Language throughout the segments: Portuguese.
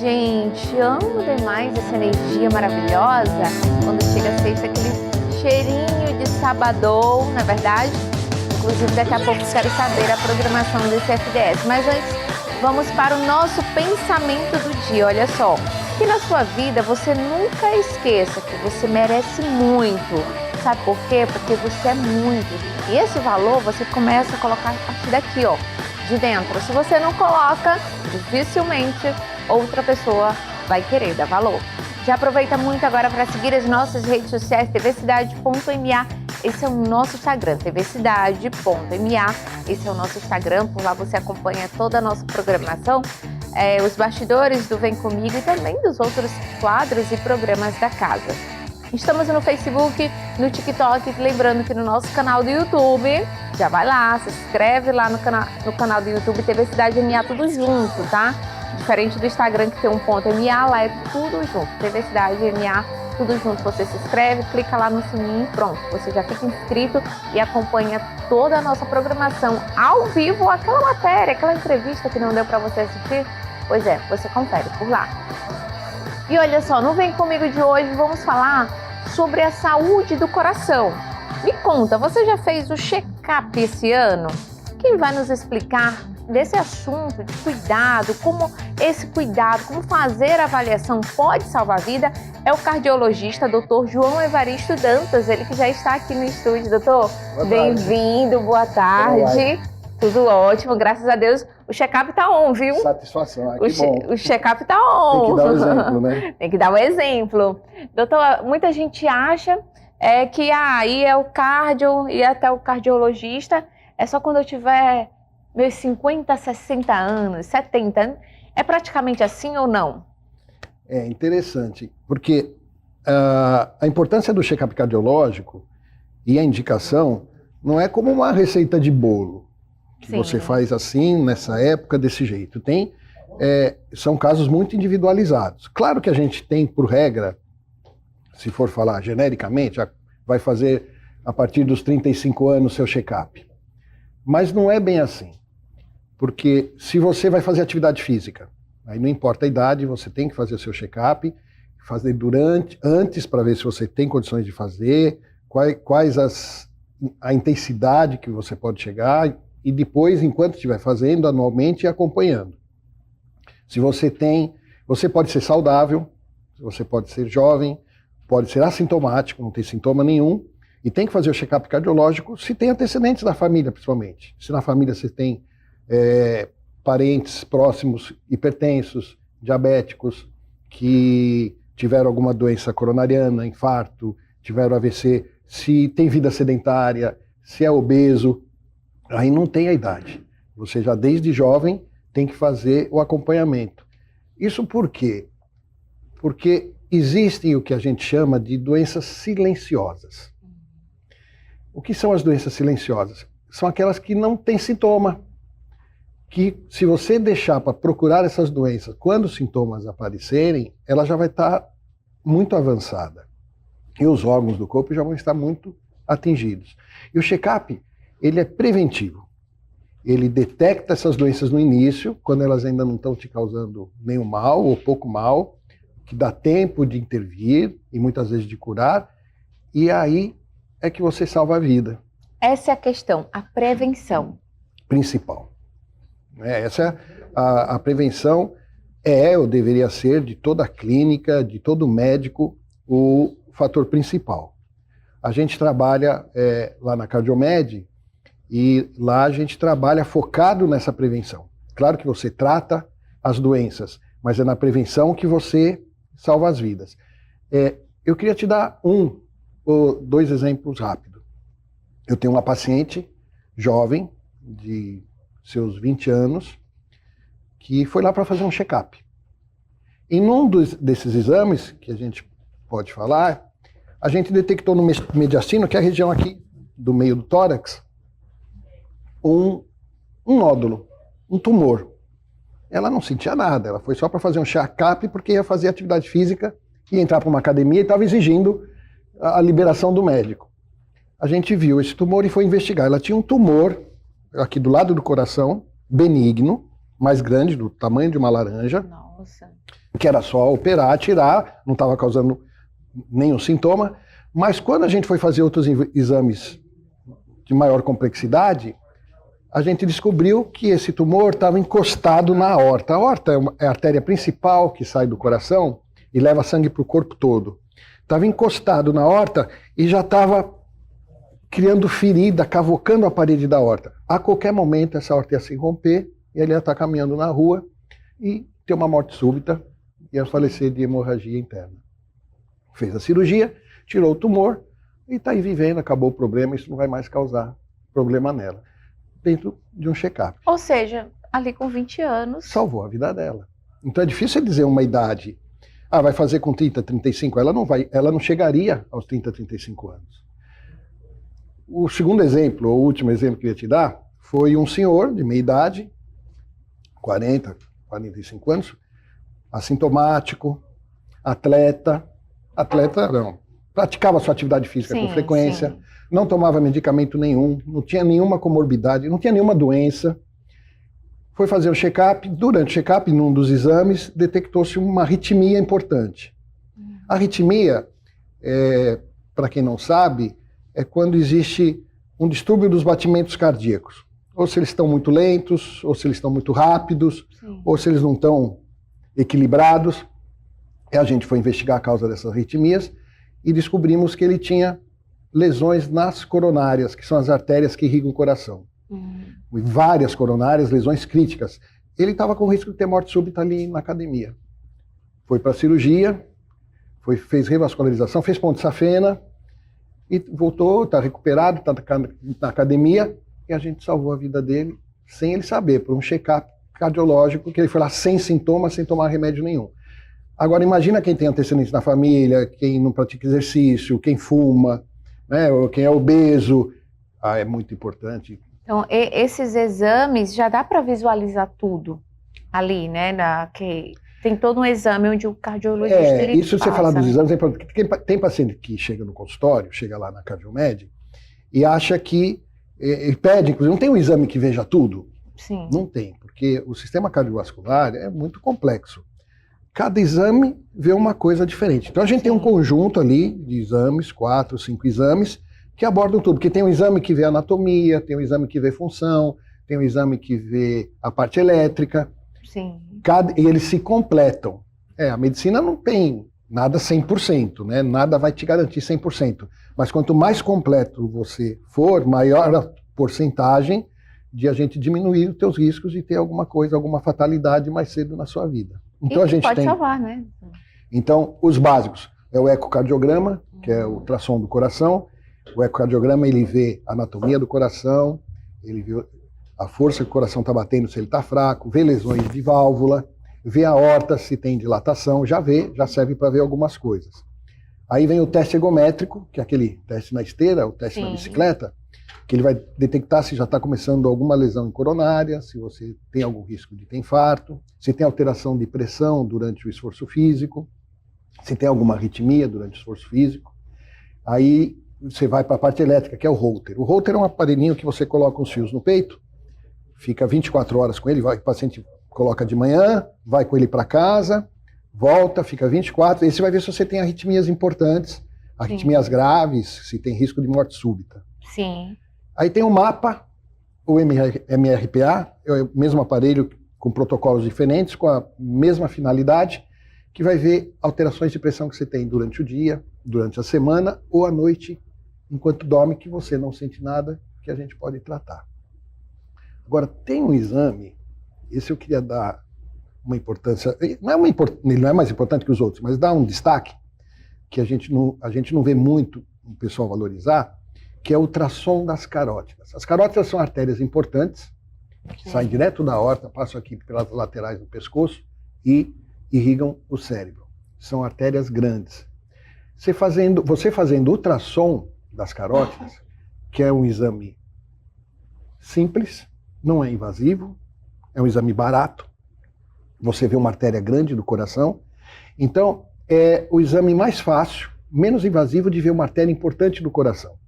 gente, amo demais essa energia maravilhosa. Quando chega a sexta, aquele cheirinho de sabadão, não é verdade? Inclusive, daqui a pouco quero saber a programação desse FDS. Mas antes, vamos para o nosso pensamento do dia. Olha só, que na sua vida você nunca esqueça que você merece muito. Sabe por quê? Porque você é muito. E esse valor você começa a colocar a partir daqui, ó, de dentro. Se você não coloca, dificilmente outra pessoa vai querer dar valor. Já aproveita muito agora para seguir as nossas redes sociais, tvcidade.ma. Esse é o nosso Instagram, tvcidade.ma. Esse é o nosso Instagram, por lá você acompanha toda a nossa programação, os bastidores do Vem Comigo e também dos outros quadros e programas da casa. Estamos no Facebook, no TikTok, lembrando que no nosso canal do YouTube, já vai lá, se inscreve lá no canal do YouTube, TV Cidade MA, tudo junto, tá? Diferente do Instagram que tem um ponto MA, lá é tudo junto, TV Cidade MA, tudo junto. Você se inscreve, clica lá no sininho e pronto, você já fica inscrito e acompanha toda a nossa programação ao vivo, aquela matéria, aquela entrevista que não deu para você assistir, pois é, você confere por lá. E olha só, no Vem Comigo de hoje vamos falar sobre a saúde do coração. Me conta, você já fez o check-up esse ano? Quem vai nos explicar desse assunto de cuidado, como esse cuidado, como fazer a avaliação pode salvar a vida, é o cardiologista Dr. João Evaristo Dantas, ele que já está aqui no estúdio. Doutor, bem-vindo, boa tarde. Tudo ótimo, graças a Deus. O check-up tá on, viu? Satisfação, que bom. O check-up tá on. Tem que dar o exemplo, né? Tem que dar o exemplo. Doutor, muita gente acha que aí é o cardio e até o cardiologista é só quando eu tiver meus 50, 60 anos, 70 anos. É praticamente assim ou não? É interessante, porque a importância do check-up cardiológico e a indicação não é como uma receita de bolo. Que Sim. Você faz assim, nessa época, desse jeito. São casos muito individualizados. Claro que a gente tem, por regra, se for falar genericamente, já vai fazer a partir dos 35 anos seu check-up. Mas não é bem assim. Porque se você vai fazer atividade física, aí não importa a idade, você tem que fazer o seu check-up, fazer antes para ver se você tem condições de fazer, quais a intensidade que você pode chegar, e depois, enquanto estiver fazendo, anualmente e acompanhando. Se você pode ser saudável, você pode ser jovem, pode ser assintomático, não tem sintoma nenhum, e tem que fazer o check-up cardiológico se tem antecedentes da família, principalmente. Se na família você tem parentes próximos hipertensos, diabéticos, que tiveram alguma doença coronariana, infarto, tiveram AVC, se tem vida sedentária, se é obeso, aí não tem a idade. Você já desde jovem tem que fazer o acompanhamento. Isso por quê? Porque existem o que a gente chama de doenças silenciosas. O que são as doenças silenciosas? São aquelas que não têm sintoma. Que se você deixar para procurar essas doenças, quando os sintomas aparecerem, ela já vai estar muito avançada. E os órgãos do corpo já vão estar muito atingidos. E o check-up, ele é preventivo. Ele detecta essas doenças no início, quando elas ainda não estão te causando nenhum mal ou pouco mal, que dá tempo de intervir e muitas vezes de curar, e aí é que você salva a vida. Essa é a questão, a prevenção. Principal. Essa a prevenção ou deveria ser de toda a clínica, de todo médico, o fator principal. A gente trabalha lá na Cardiomed, e lá a gente trabalha focado nessa prevenção. Claro que você trata as doenças, mas é na prevenção que você salva as vidas. Eu queria te dar um ou dois exemplos rápidos. Eu tenho uma paciente jovem, de seus 20 anos, que foi lá para fazer um check-up. Em um desses exames, que a gente pode falar, a gente detectou no mediastino, que é a região aqui do meio do tórax, um nódulo, um tumor. Ela não sentia nada, ela foi só para fazer um check-up porque ia fazer atividade física, ia entrar para uma academia e estava exigindo a liberação do médico. A gente viu esse tumor e foi investigar. Ela tinha um tumor aqui do lado do coração, benigno, mais grande, do tamanho de uma laranja. Nossa. Nossa. Que era só operar, tirar, não estava causando nenhum sintoma. Mas quando a gente foi fazer outros exames de maior complexidade, a gente descobriu que esse tumor estava encostado na aorta. A aorta é a artéria principal que sai do coração e leva sangue para o corpo todo. Estava encostado na aorta e já estava criando ferida, cavocando a parede da aorta. A qualquer momento essa aorta ia se romper e ele ia estar caminhando na rua e ter uma morte súbita e ia falecer de hemorragia interna. Fez a cirurgia, tirou o tumor e está aí vivendo, acabou o problema, isso não vai mais causar problema nela. Dentro de um check-up. Ou seja, ali com 20 anos... Salvou a vida dela. Então é difícil dizer uma idade. Vai fazer com 30, 35. Ela não chegaria aos 30, 35 anos. O segundo exemplo, o último exemplo que eu ia te dar, foi um senhor de meia idade, 40, 45 anos, assintomático, atleta não, praticava sua atividade física com frequência, sim. Não tomava medicamento nenhum, não tinha nenhuma comorbidade, não tinha nenhuma doença. Foi fazer o check-up, durante o check-up, num dos exames, detectou-se uma arritmia importante. A arritmia, para quem não sabe, é quando existe um distúrbio dos batimentos cardíacos. Ou se eles estão muito lentos, ou se eles estão muito rápidos, sim. Ou se eles não estão equilibrados. E a gente foi investigar a causa dessas arritmias e descobrimos que ele tinha lesões nas coronárias, que são as artérias que irrigam o coração. Várias coronárias, lesões críticas. Ele estava com risco de ter morte súbita ali na academia. Foi para a cirurgia, fez revascularização, fez ponte safena e voltou, está recuperado, está na academia e a gente salvou a vida dele sem ele saber, por um check-up cardiológico, que ele foi lá sem sintomas, sem tomar remédio nenhum. Agora imagina quem tem antecedentes na família, quem não pratica exercício, quem fuma, né, ou quem é obeso. É muito importante. Então, esses exames, já dá para visualizar tudo ali, né? Que tem todo um exame onde o cardiologista isso passa, você falar dos né? exames é importante. Tem paciente que chega no consultório, chega lá na Cardiomed e acha que, ele pede, inclusive, não tem um exame que veja tudo? Sim. Não tem, porque o sistema cardiovascular é muito complexo. Cada exame vê uma coisa diferente. Então a gente tem um conjunto ali de exames, 4, 5 exames, que abordam tudo. Porque tem um exame que vê anatomia, tem um exame que vê função, tem um exame que vê a parte elétrica. Sim. E eles se completam. A medicina não tem nada 100%, né? Nada vai te garantir 100%. Mas quanto mais completo você for, maior a porcentagem de a gente diminuir os teus riscos de ter alguma coisa, alguma fatalidade mais cedo na sua vida. Então a gente pode tem... salvar, né? Então, os básicos é o ecocardiograma, que é o ultrassom do coração. O ecocardiograma, ele vê a anatomia do coração, ele vê a força que o coração está batendo, se ele está fraco, vê lesões de válvula, vê a aorta, se tem dilatação, já serve para ver algumas coisas. Aí vem o teste ergométrico, que é aquele teste na esteira, o teste na bicicleta, que ele vai detectar se já está começando alguma lesão em coronária, se você tem algum risco de ter infarto, se tem alteração de pressão durante o esforço físico, se tem alguma arritmia durante o esforço físico. Aí você vai para a parte elétrica, que é o Holter. O Holter é um aparelhinho que você coloca os fios no peito, fica 24 horas com ele, o paciente coloca de manhã, vai com ele para casa, volta, fica 24, e você vai ver se você tem arritmias importantes, arritmias graves, se tem risco de morte súbita. Sim. Aí tem um mapa, o MRPA, é o mesmo aparelho com protocolos diferentes, com a mesma finalidade, que vai ver alterações de pressão que você tem durante o dia, durante a semana ou à noite, enquanto dorme, que você não sente nada, que a gente pode tratar. Agora, tem um exame, esse eu queria dar uma importância, ele não é mais importante que os outros, mas dá um destaque, que a gente não vê muito o pessoal valorizar, que é o ultrassom das carótidas. As carótidas são artérias importantes, que saem direto da aorta, passam aqui pelas laterais do pescoço e irrigam o cérebro. São artérias grandes. Você fazendo ultrassom das carótidas, que é um exame simples, não é invasivo, é um exame barato, você vê uma artéria grande do coração, então é o exame mais fácil, menos invasivo de ver uma artéria importante do coração.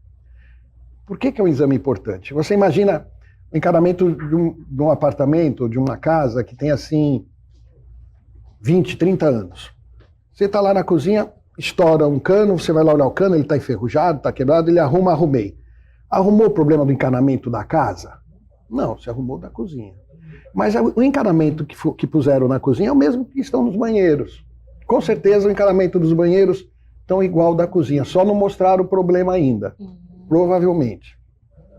Por que é um exame importante? Você imagina o encaramento de um apartamento, de uma casa que tem assim 20, 30 anos. Você está lá na cozinha, estoura um cano, você vai lá olhar o cano, ele está enferrujado, está quebrado, ele arrumei. Arrumou o problema do encanamento da casa? Não, você arrumou da cozinha. Mas o encanamento que puseram na cozinha é o mesmo que estão nos banheiros. Com certeza o encanamento dos banheiros estão igual da cozinha, só não mostraram o problema ainda, provavelmente.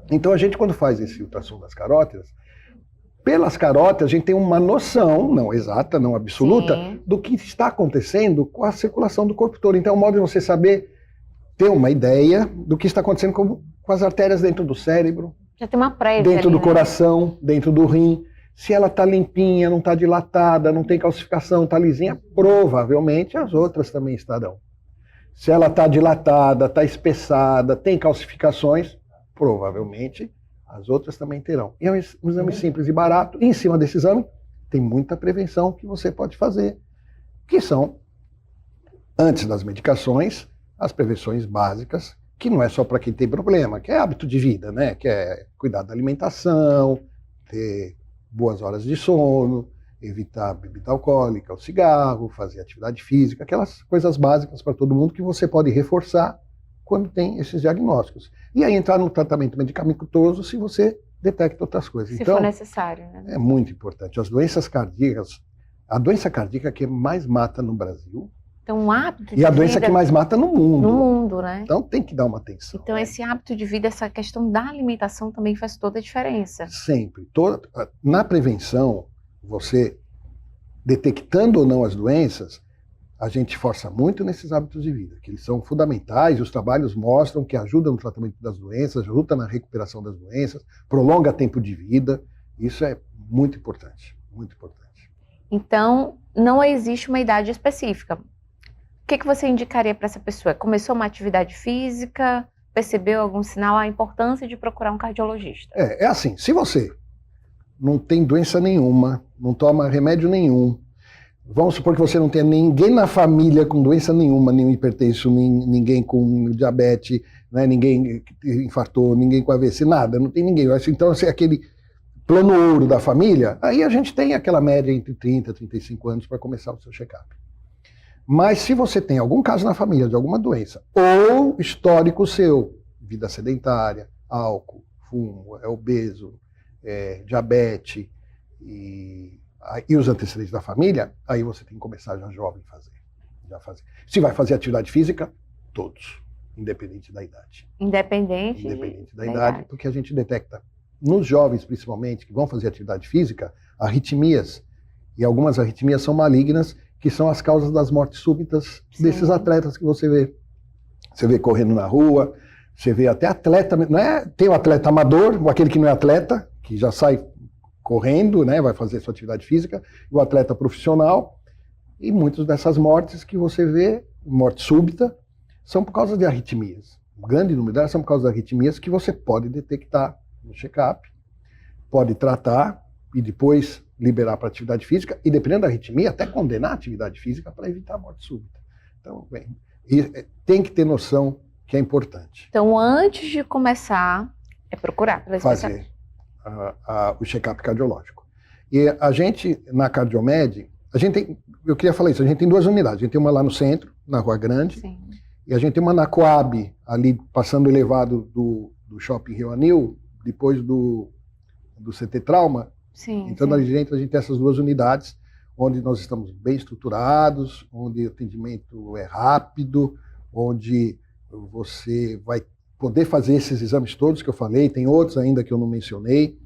Então a gente, quando faz esse ultrassom das carótidas, pelas carótidas a gente tem uma noção, não exata, não absoluta, do que está acontecendo com a circulação do corpo todo. Então é um modo de você saber, ter uma ideia do que está acontecendo com as artérias dentro do cérebro, já tem uma prévia dentro ali, do coração, dentro do rim. Se ela está limpinha, não está dilatada, não tem calcificação, está lisinha, provavelmente as outras também estarão. Se ela está dilatada, está espessada, tem calcificações, provavelmente as outras também terão. E é um exame simples e barato. E em cima desse exame, tem muita prevenção que você pode fazer, que são, antes das medicações, as prevenções básicas, que não é só para quem tem problema, que é hábito de vida, né? Que é cuidar da alimentação, ter boas horas de sono, evitar a bebida alcoólica, o cigarro, fazer atividade física, aquelas coisas básicas para todo mundo que você pode reforçar quando tem esses diagnósticos. E aí entrar no tratamento medicamentoso se você detecta outras coisas. Se então, for necessário, né? É muito importante. As doenças cardíacas, a doença cardíaca que mais mata no Brasil, então, um hábito de e a doença vida que mais mata no mundo. no mundo, né? Então tem que dar uma atenção. Então, esse hábito de vida, essa questão da alimentação também faz toda a diferença. Sempre. Na prevenção, você detectando ou não as doenças, a gente força muito nesses hábitos de vida, que eles são fundamentais, e os trabalhos mostram que ajudam no tratamento das doenças, ajuda na recuperação das doenças, prolonga tempo de vida. Isso é muito importante, muito importante. Então, não existe uma idade específica. O que você indicaria para essa pessoa? Começou uma atividade física, percebeu algum sinal, a importância de procurar um cardiologista? É assim, se você não tem doença nenhuma, não toma remédio nenhum, vamos supor que você não tenha ninguém na família com doença nenhuma, nenhum hipertenso, ninguém com diabetes, né, ninguém que infartou, ninguém com AVC, nada, não tem ninguém. Então, assim, aquele plano ouro da família, aí a gente tem aquela média entre 30 e 35 anos para começar o seu check-up. Mas se você tem algum caso na família de alguma doença, ou histórico seu, vida sedentária, álcool, fumo, é obeso, diabetes e os antecedentes da família, aí você tem que começar já jovem a fazer. Se vai fazer atividade física, todos, independente da idade. Independente da idade, porque a gente detecta, nos jovens principalmente, que vão fazer atividade física, arritmias, e algumas arritmias são malignas, que são as causas das mortes súbitas desses atletas que você vê. Você vê correndo na rua, você vê até atleta, não é? Tem o atleta amador, ou aquele que não é atleta, que já sai correndo, né, vai fazer sua atividade física, e o atleta profissional, e muitas dessas mortes que você vê, morte súbita, são por causa de arritmias. Um grande número delas são por causa de arritmias que você pode detectar no check-up, pode tratar e depois liberar para atividade física, e dependendo da arritmia, até condenar a atividade física para evitar a morte súbita. Então, tem que ter noção que é importante. Então, antes de começar, é procurar pela fazer o check-up cardiológico. E a gente, na Cardiomed, eu queria falar isso, a gente tem duas unidades. A gente tem uma lá no centro, na Rua Grande, Sim. E a gente tem uma na Coab, ali passando o elevado do Shopping Rio Anil, depois do CT Trauma. Sim, então, na gente tem essas duas unidades, onde nós estamos bem estruturados, onde o atendimento é rápido, onde você vai poder fazer esses exames todos que eu falei, tem outros ainda que eu não mencionei.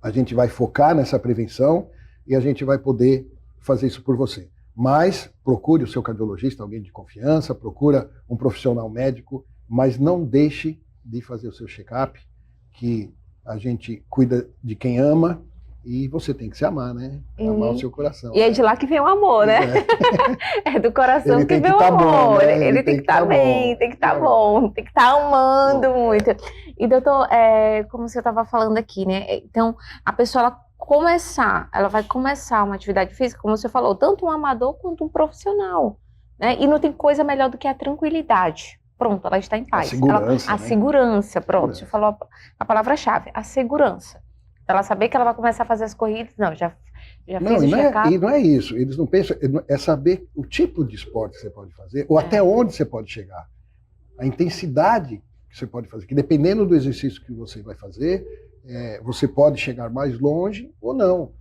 A gente vai focar nessa prevenção e a gente vai poder fazer isso por você. Mas procure o seu cardiologista, alguém de confiança, procura um profissional médico, mas não deixe de fazer o seu check-up, que a gente cuida de quem ama e você tem que se amar, né? Amar o seu coração. E é de lá que vem o amor, né? É do coração ele que vem que o tá amor. Bom, né? Ele tem que estar bem, tem que estar bom, tem que estar amando muito. E doutor, como você estava falando aqui, né? Então, a pessoa ela vai começar uma atividade física, como você falou, tanto um amador quanto um profissional, né? E não tem coisa melhor do que a tranquilidade. Pronto, ela está em paz. A segurança, a segurança, pronto, você falou a palavra-chave, a segurança. Ela saber que ela vai começar a fazer as corridas, não, já Já Não, fiz o check-up? e não é isso. Eles não pensam. É saber o tipo de esporte que você pode fazer, ou até onde você pode chegar. A intensidade que você pode fazer. Que dependendo do exercício que você vai fazer, você pode chegar mais longe ou não.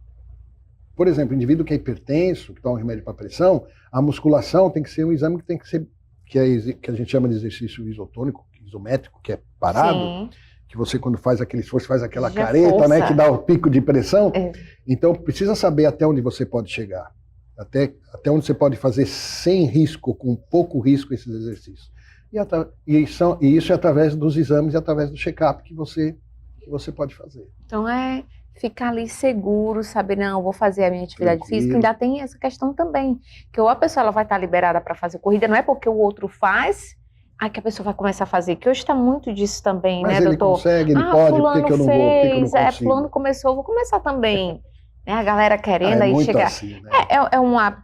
Por exemplo, o indivíduo que é hipertenso, que toma um remédio para pressão, a musculação tem que ser um exame que tem que ser, que a gente chama de exercício isotônico, isométrico, que é parado. Sim. Que você, quando faz aquele esforço, faz aquela Já careta, força. né? Que dá o pico de pressão. É. Então, precisa saber até onde você pode chegar. Até onde você pode fazer sem risco, com pouco risco, esses exercícios. E isso é através dos exames e através do check-up que você pode fazer. Então é ficar ali seguro, saber, não, vou fazer a minha atividade Tranquilo. física. Ainda tem essa questão também, que ou a pessoa ela vai estar liberada para fazer corrida, não é porque o outro faz, que a pessoa vai começar a fazer, que hoje está muito disso também, Mas né, ele doutor? consegue, ele pode, por que que eu não vou, por que que eu não consigo? Fulano começou, vou começar também. Né, a galera querendo aí muito chegar. assim, né?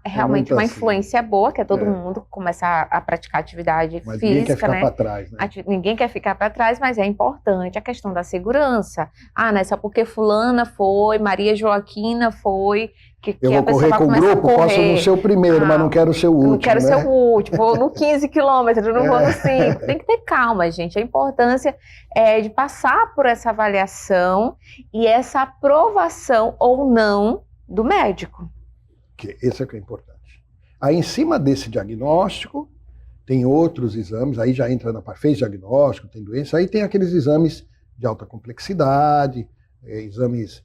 Realmente muito uma assim. influência boa, que é todo mundo começar a praticar atividade Mas ninguém quer física, ficar né? para trás, né? Ninguém quer ficar para trás, mas é importante a questão da segurança. Não é só porque fulana foi, Maria Joaquina foi, que Eu a vou pessoa correr vai com o começar grupo, a correr. posso não ser o primeiro, mas não quero ser o último, Não quero né? ser o último, vou no 15 quilômetros, não vou no 5. Tem que ter calma, gente. A importância é de passar por essa avaliação e essa aprovação ou não do médico. Esse é o que é importante. Aí, em cima desse diagnóstico, tem outros exames, aí já entra fez diagnóstico, tem doença, aí tem aqueles exames de alta complexidade, exames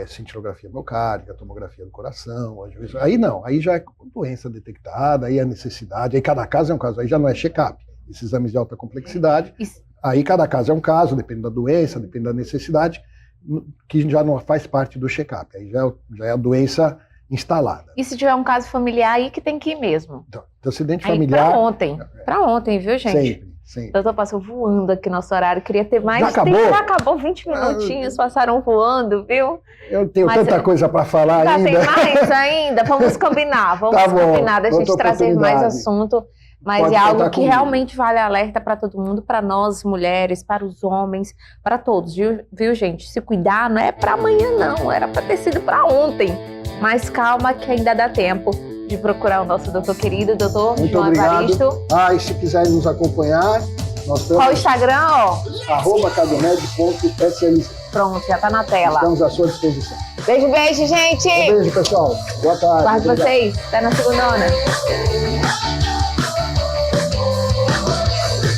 cintilografia miocárdica, tomografia do coração, aí não, aí já é doença detectada, aí é necessidade, aí cada caso é um caso, aí já não é check-up, esses exames de alta complexidade, aí cada caso é um caso, depende da doença, depende da necessidade, que já não faz parte do check-up, aí já é a doença instalada. E se tiver um caso familiar, aí que tem que ir mesmo. Então acidente aí familiar... Pra ontem, viu, gente? Sempre. O doutor passou voando aqui nosso horário, queria ter mais já tempo. Acabou? Já acabou, 20 minutinhos passaram voando, viu? Eu tenho tanta coisa para falar ainda. Tem mais ainda? Vamos combinar, combinar da gente trazer mais assunto. Mas pode é algo que realmente vale alerta para todo mundo, para nós mulheres, para os homens, para todos, viu, gente? Se cuidar não é para amanhã, não, era para ter sido para ontem. Mas calma que ainda dá tempo de procurar o nosso doutor querido, doutor João Evaristo. E se quiserem nos acompanhar, nós estamos... Qual o Instagram, @cardiomed.slic. Pronto, já tá na tela. Estamos à sua disposição. Beijo, gente! Um beijo, pessoal. Boa tarde. Guardo vocês. Até na segunda.